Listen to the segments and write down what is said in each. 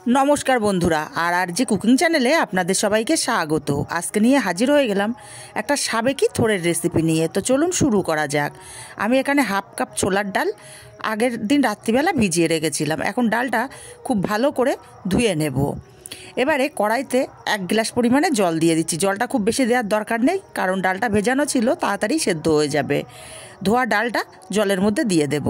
नमस्कार बंधुरा RJ cooking चैनेले आपनादेर सबाइके स्वागत। आजके निये हाजिर हये गेलाम एकटा साबेकी थोड़ेर रेसिपि निये। तो चलुन शुरू करा जाक। आमी एखाने हाफ कप छोलार डाल आगेर दिन रात्रिबेला भिजिए रेखेछिलाम। एखन डालटा खूब भालो करे धुए नेब। एबारे कड़ाइते एक ग्लास परिमाणे जल दिए दिচ্ছি। जलटा खूब बेशी देওয়ার दरकार नेই, कारण डालटा भेजानो छिलो, ताड़ाताड़ी सेদ্ধ हये जाबे। धोया डालटा जलेर मধ্যে দিয়ে देब।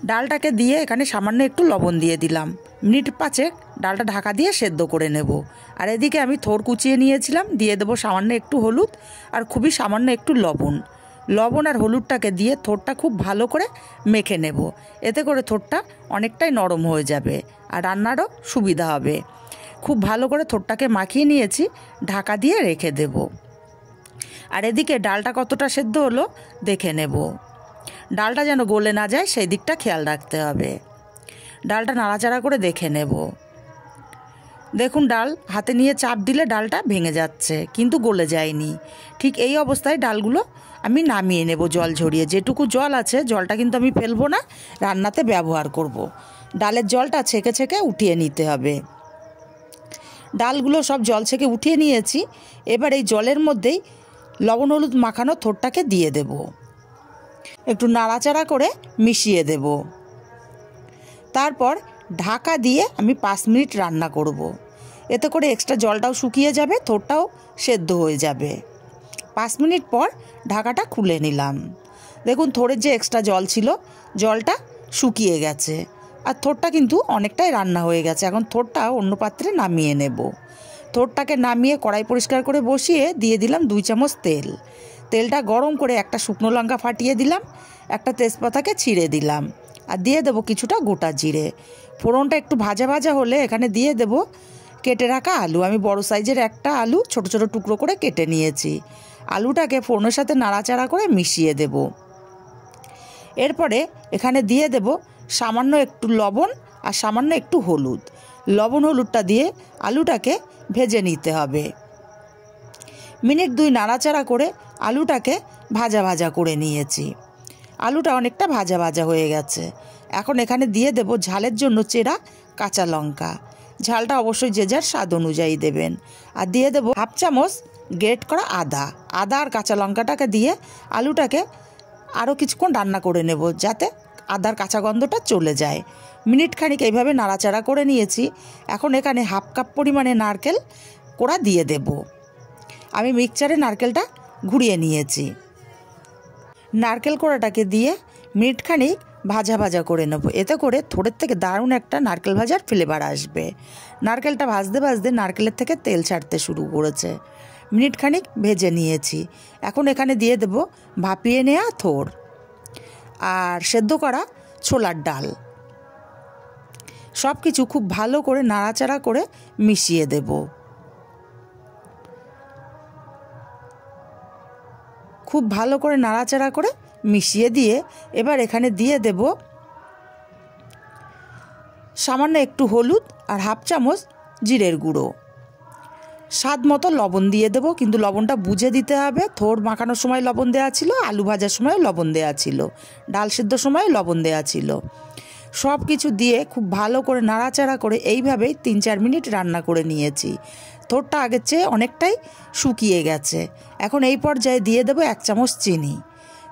डालटाके दिए एखाने सामान्य एकटू लवण दिए दिलाम। मिनिट 5 डालटा ढाका दिए सेদ্ধ करे नेब। और एदिके आमी थोड़ कुचिए निएछिलाम, दिए देब सामान्य एकटू हलुद और खूबই सामान्य एकटू लवण। लवण और हलुदटाके दिए थोड़टा खूब भालो करे मेखे नेब। एते करे थोड़टा अनेकटाई नरम हये जाबे और रान्नारও सुविधा हबे। खूब भालो करे थोड़टाके माखिए निएछि, ढाका दिए रेखे देब। और एदिके डालटा कतटा सेদ্ধ हलो देखे नेब। डालटा जेन गले ना जाए सेई दिकटा खेयाल राखते हबे। डालटा नाड़ाचाड़ा करे देखे नेब। देखुन डाल हाथे निये चाप दिले डालटा भेंगे जाच्छे किन्तु गले जायनि। ठीक एई अवस्थाय डालगुलो आमी नामिये नेब जल झरिये। जेटुकु जल आछे जलटा किन्तु आमी फेलबो ना, रान्नाते व्यवहार करब। डालेर जलटा छेके छेके उठिये निते हबे। डालगुलो सब जल छेके उठिये नियेछि। एबार एई जलेर मध्येई लवण हलुद माखानो थोड़टाके दिये देब। एकटू नाड़ाचाड़ा करे मिशिए देब। तारपर ढाका दिए आमी 5 मिनिट रान्ना करब। एते करे एक्सट्रा जलटाও शुकिয়ে যাবে, थोड़टाও सेদ্ধ হয়ে যাবে। 5 मिनिट पर ढाकाटा खुले निलाम। देखुन थोड़ेर जे एक्सट्रा जल छिलो जलटा शुकिয়ে গেছে আর थोड़टा किन्तु अनेकटाई रान्ना হয়ে গেছে। এখন थोड़टा অন্য পাত্রে নামিয়ে নেব। थोड़टाके नामिয়ে कड़ाई परिष्कार करे बसिए दिए दिलाम 2 চামচ तेल। तेलटा गरम करे एक शुकनो लंका फाटिए दिलाम, एक तेजपाताके छिड़े दिलाम और दिए देव किछुटा गोटा जिरे। फोड़नटा एकटू भाजा भाजा होले एखाने दिए देव केटे राखा आलू। आमी बड़ साइजेर एकटा आलू छोटो छोटो टुकरो करे केटे निएछि। आलूटाके फोड़নের साथे नाड़ाचाड़ा करे मिशिए देव। एरपरे एखाने दिए देव सामान्य एकटू लवण और सामान्य एकटू हलुद। लवण हलुदटा दिए आलूटाके भेजे निते हबे। मिनिट 2 नाड़ाचाड़ा करे आलूटाके भाजा भाजा करे निएछि। आलूटा अनेकटा भाजा भाजा हये गेছে। এখন এখানে দিয়ে দেব ঝালের জন্য চেরা কাঁচা লঙ্কা। ঝালটা অবশ্যই যে যার স্বাদ অনুযায়ী দেবেন। আর দিয়ে দেব হাফ চামচ গ্রেট করা আদা। আদা আর কাঁচা লঙ্কাটাকে দিয়ে আলুটাকে আরও কিছুক্ষণ রান্না করে নেব যাতে আদার কাঁচা গন্ধটা চলে যায়। মিনিট খানিক এইভাবে নাড়াচাড়া করে নিয়েছি। এখন এখানে হাফ কাপ পরিমাণে নারকেল কোড়া দিয়ে দেব। আমি মিক্সচারে নারকেলটা ঘুরিয়ে নিয়েছি। নারকেল কোড়াটাকে দিয়ে মিনিট খানিক ভাজা ভাজা করে নেব। এতে করে থোড়ের থেকে দারুণ একটা নারকেল ভাজার ফ্লেভার আসবে। নারকেলটা ভাজতে ভাজতে নারকেলের থেকে তেল ছাড়তে শুরু করেছে। মিনিট খানিক ভেজে নিয়েছি। এখন এখানে দিয়ে দেব ভাপিয়ে নেওয়া থোড় আর সেদ্ধ করা ছোলার ডাল। সব কিছু খুব ভালো করে নাড়াচাড়া করে মিশিয়ে দেব। खूब भालो करे नाड़ाचाड़ा करे मिशिए दिए एबार एखाने दिए देब सामान्य एकटू हलुद और हाफ चामच जिरेर गुड़ो। स्वाद मतो लवण दिए देब, किन्तु लवणटा बुझे दिते हबे। थोड़ माखानोर समय लवण देওয়া ছিল, आलू भाजार समय लवण देওয়া ছিল, डाल सिद्धर समय लवण देওয়া ছিল। सब किछु दिए खूब भालो करे नाड़ाचाड़ा करे এইভাবেই 3-4 मिनिट रान्ना करे निয়েছি। थोड़टा आगे चेয়ে अनेकटाई शुकिয়ে গেছে। এখন এই পর্যায়ে দিয়ে দেব 1 চামচ চিনি।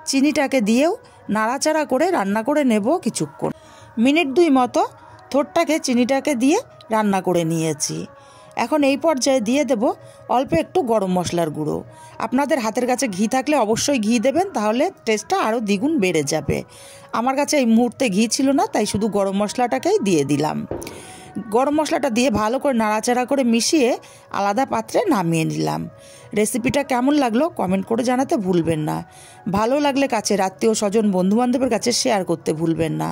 চিনিটাকে দিয়েও নাড়াচাড়া করে রান্না করে নেব কিছুক্ষণ। মিনিট 2 মতো থোড়টাকে চিনিটাকে দিয়ে রান্না করে নিয়েছি। এখন এই পর্যায়ে দিয়ে দেব অল্প একটু গরম মশলার গুঁড়ো। আপনাদের হাতের কাছে ঘি থাকলে অবশ্যই ঘি দেবেন, তাহলে টেস্টটা আরও দ্বিগুণ বেড়ে যাবে। আমার কাছে এই মুহূর্তে ঘি ছিল না, তাই শুধু গরম মশলাটাকেই দিয়ে দিলাম। গরম মশলাটা দিয়ে ভালো করে নাড়াচাড়া করে মিশিয়ে আলাদা পাত্রে নামিয়ে নিলাম। রেসিপিটা কেমন লাগলো কমেন্ট করে জানাতে ভুলবেন না। ভালো লাগলে কাছের আত্মীয় স্বজন বন্ধুবান্ধবের কাছে শেয়ার করতে ভুলবেন না।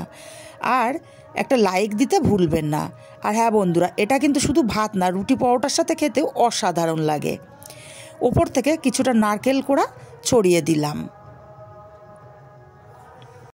আর একটা লাইক দিতে ভুলবেন না। আর হ্যাঁ বন্ধুরা, এটা কিন্তু শুধু ভাত না, রুটি পরোটার সাথে খেতেও অসাধারণ লাগে। ওপর থেকে কিছুটা নারকেল কোড়া ছড়িয়ে দিলাম।